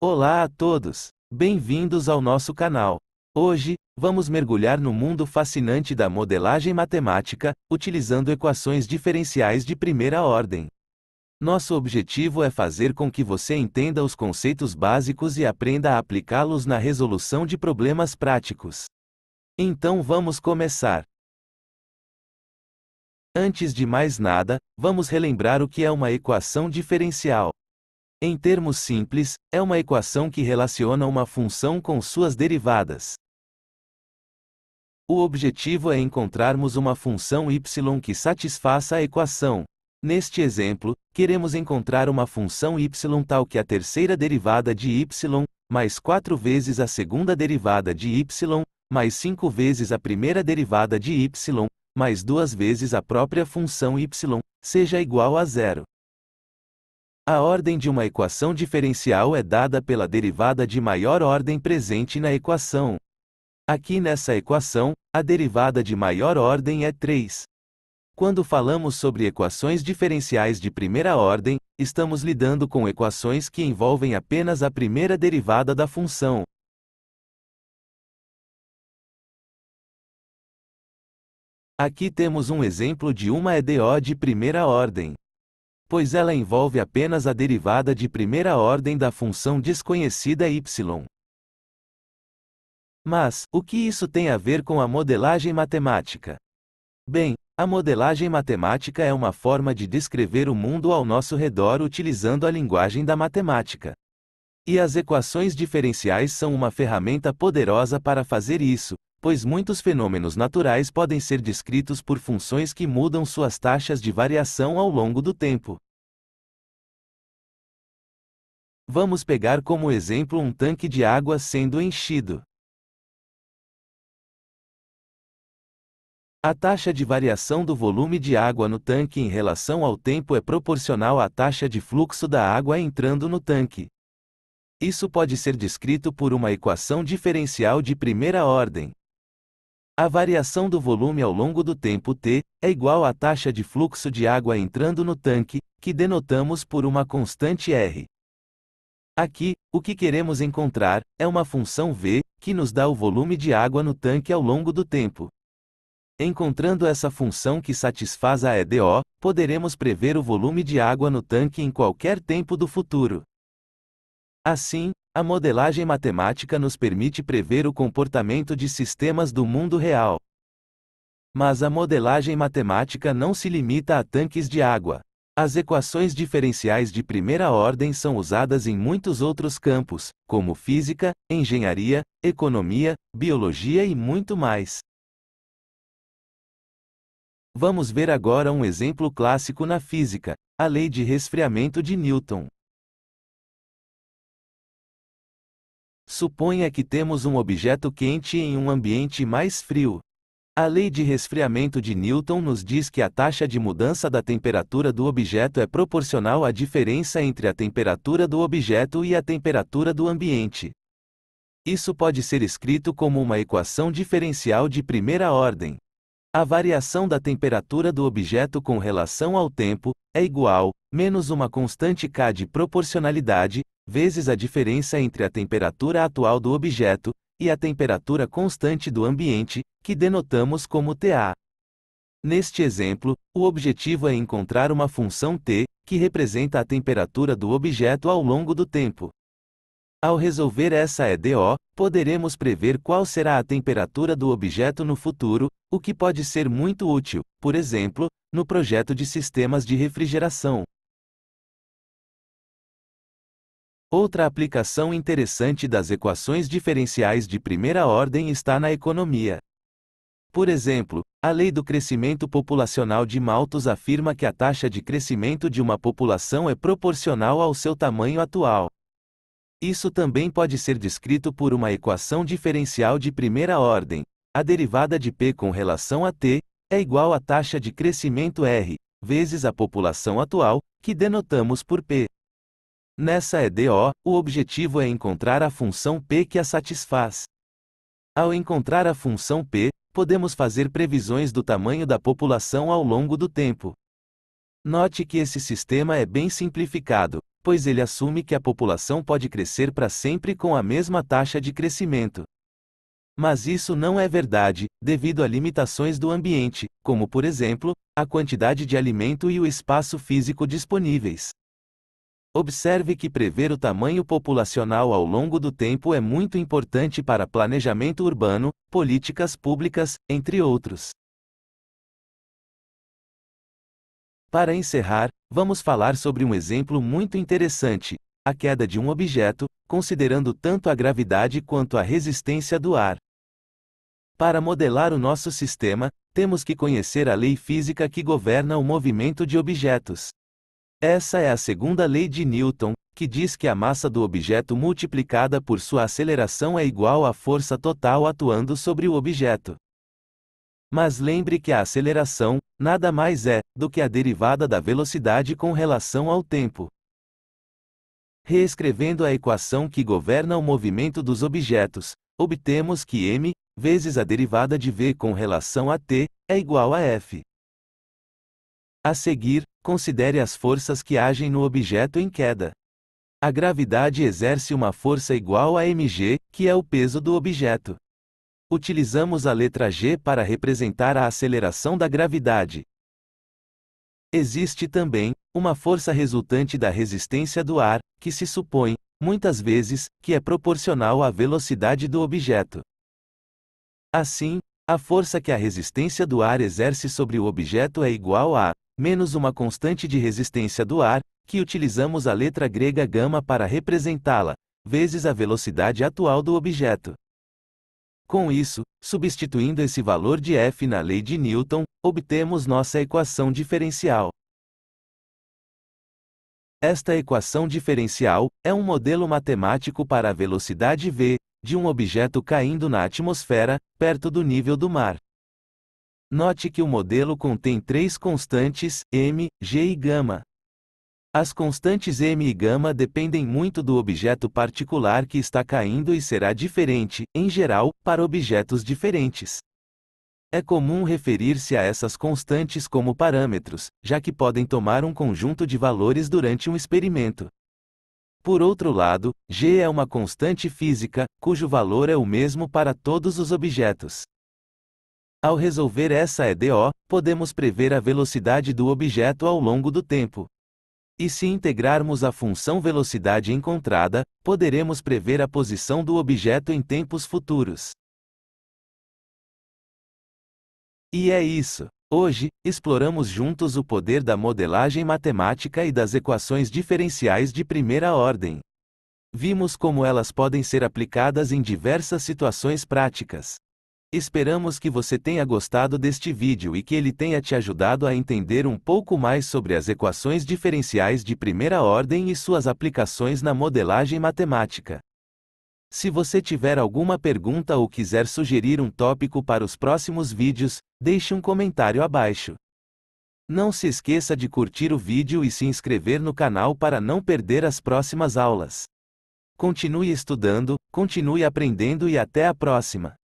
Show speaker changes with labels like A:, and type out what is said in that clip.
A: Olá a todos! Bem-vindos ao nosso canal. Hoje, vamos mergulhar no mundo fascinante da modelagem matemática, utilizando equações diferenciais de primeira ordem. Nosso objetivo é fazer com que você entenda os conceitos básicos e aprenda a aplicá-los na resolução de problemas práticos. Então vamos começar. Antes de mais nada, vamos relembrar o que é uma equação diferencial. Em termos simples, é uma equação que relaciona uma função com suas derivadas. O objetivo é encontrarmos uma função y que satisfaça a equação. Neste exemplo, queremos encontrar uma função y tal que a terceira derivada de y, mais 4 vezes a segunda derivada de y, mais 5 vezes a primeira derivada de y, mais 2 vezes a própria função y, seja igual a zero. A ordem de uma equação diferencial é dada pela derivada de maior ordem presente na equação. Aqui nessa equação, a derivada de maior ordem é 3. Quando falamos sobre equações diferenciais de primeira ordem, estamos lidando com equações que envolvem apenas a primeira derivada da função. Aqui temos um exemplo de uma EDO de primeira ordem, pois ela envolve apenas a derivada de primeira ordem da função desconhecida y. Mas, o que isso tem a ver com a modelagem matemática? Bem, a modelagem matemática é uma forma de descrever o mundo ao nosso redor utilizando a linguagem da matemática. E as equações diferenciais são uma ferramenta poderosa para fazer isso, pois muitos fenômenos naturais podem ser descritos por funções que mudam suas taxas de variação ao longo do tempo. Vamos pegar como exemplo um tanque de água sendo enchido. A taxa de variação do volume de água no tanque em relação ao tempo é proporcional à taxa de fluxo da água entrando no tanque. Isso pode ser descrito por uma equação diferencial de primeira ordem. A variação do volume ao longo do tempo t é igual à taxa de fluxo de água entrando no tanque, que denotamos por uma constante r. Aqui, o que queremos encontrar é uma função v, que nos dá o volume de água no tanque ao longo do tempo. Encontrando essa função que satisfaz a EDO, poderemos prever o volume de água no tanque em qualquer tempo do futuro. Assim, a modelagem matemática nos permite prever o comportamento de sistemas do mundo real. Mas a modelagem matemática não se limita a tanques de água. As equações diferenciais de primeira ordem são usadas em muitos outros campos, como física, engenharia, economia, biologia e muito mais. Vamos ver agora um exemplo clássico na física, a lei de resfriamento de Newton. Suponha que temos um objeto quente em um ambiente mais frio. A lei de resfriamento de Newton nos diz que a taxa de mudança da temperatura do objeto é proporcional à diferença entre a temperatura do objeto e a temperatura do ambiente. Isso pode ser escrito como uma equação diferencial de primeira ordem. A variação da temperatura do objeto com relação ao tempo é igual, menos uma constante k de proporcionalidade, vezes a diferença entre a temperatura atual do objeto e a temperatura constante do ambiente, que denotamos como TA. Neste exemplo, o objetivo é encontrar uma função t, que representa a temperatura do objeto ao longo do tempo. Ao resolver essa EDO, poderemos prever qual será a temperatura do objeto no futuro, o que pode ser muito útil, por exemplo, no projeto de sistemas de refrigeração. Outra aplicação interessante das equações diferenciais de primeira ordem está na economia. Por exemplo, a lei do crescimento populacional de Malthus afirma que a taxa de crescimento de uma população é proporcional ao seu tamanho atual. Isso também pode ser descrito por uma equação diferencial de primeira ordem. A derivada de p com relação a t é igual à taxa de crescimento r, vezes a população atual, que denotamos por p. Nessa EDO, o objetivo é encontrar a função p que a satisfaz. Ao encontrar a função p, podemos fazer previsões do tamanho da população ao longo do tempo. Note que esse sistema é bem simplificado, pois ele assume que a população pode crescer para sempre com a mesma taxa de crescimento. Mas isso não é verdade, devido a limitações do ambiente, como por exemplo, a quantidade de alimento e o espaço físico disponíveis. Observe que prever o tamanho populacional ao longo do tempo é muito importante para planejamento urbano, políticas públicas, entre outros. Para encerrar, vamos falar sobre um exemplo muito interessante: a queda de um objeto, considerando tanto a gravidade quanto a resistência do ar. Para modelar o nosso sistema, temos que conhecer a lei física que governa o movimento de objetos. Essa é a segunda lei de Newton, que diz que a massa do objeto multiplicada por sua aceleração é igual à força total atuando sobre o objeto. Mas lembre que a aceleração nada mais é do que a derivada da velocidade com relação ao tempo. Reescrevendo a equação que governa o movimento dos objetos, obtemos que m vezes a derivada de v com relação a t é igual a f. A seguir, considere as forças que agem no objeto em queda. A gravidade exerce uma força igual a mg, que é o peso do objeto. Utilizamos a letra g para representar a aceleração da gravidade. Existe também uma força resultante da resistência do ar, que se supõe, muitas vezes, que é proporcional à velocidade do objeto. Assim, a força que a resistência do ar exerce sobre o objeto é igual a menos uma constante de resistência do ar, que utilizamos a letra grega gama para representá-la, vezes a velocidade atual do objeto. Com isso, substituindo esse valor de F na lei de Newton, obtemos nossa equação diferencial. Esta equação diferencial é um modelo matemático para a velocidade v de um objeto caindo na atmosfera, perto do nível do mar. Note que o modelo contém três constantes, m, g e γ. As constantes m e γ dependem muito do objeto particular que está caindo e será diferente, em geral, para objetos diferentes. É comum referir-se a essas constantes como parâmetros, já que podem tomar um conjunto de valores durante um experimento. Por outro lado, g é uma constante física, cujo valor é o mesmo para todos os objetos. Ao resolver essa EDO, podemos prever a velocidade do objeto ao longo do tempo. E se integrarmos a função velocidade encontrada, poderemos prever a posição do objeto em tempos futuros. E é isso. Hoje, exploramos juntos o poder da modelagem matemática e das equações diferenciais de primeira ordem. Vimos como elas podem ser aplicadas em diversas situações práticas. Esperamos que você tenha gostado deste vídeo e que ele tenha te ajudado a entender um pouco mais sobre as equações diferenciais de primeira ordem e suas aplicações na modelagem matemática. Se você tiver alguma pergunta ou quiser sugerir um tópico para os próximos vídeos, deixe um comentário abaixo. Não se esqueça de curtir o vídeo e se inscrever no canal para não perder as próximas aulas. Continue estudando, continue aprendendo e até a próxima!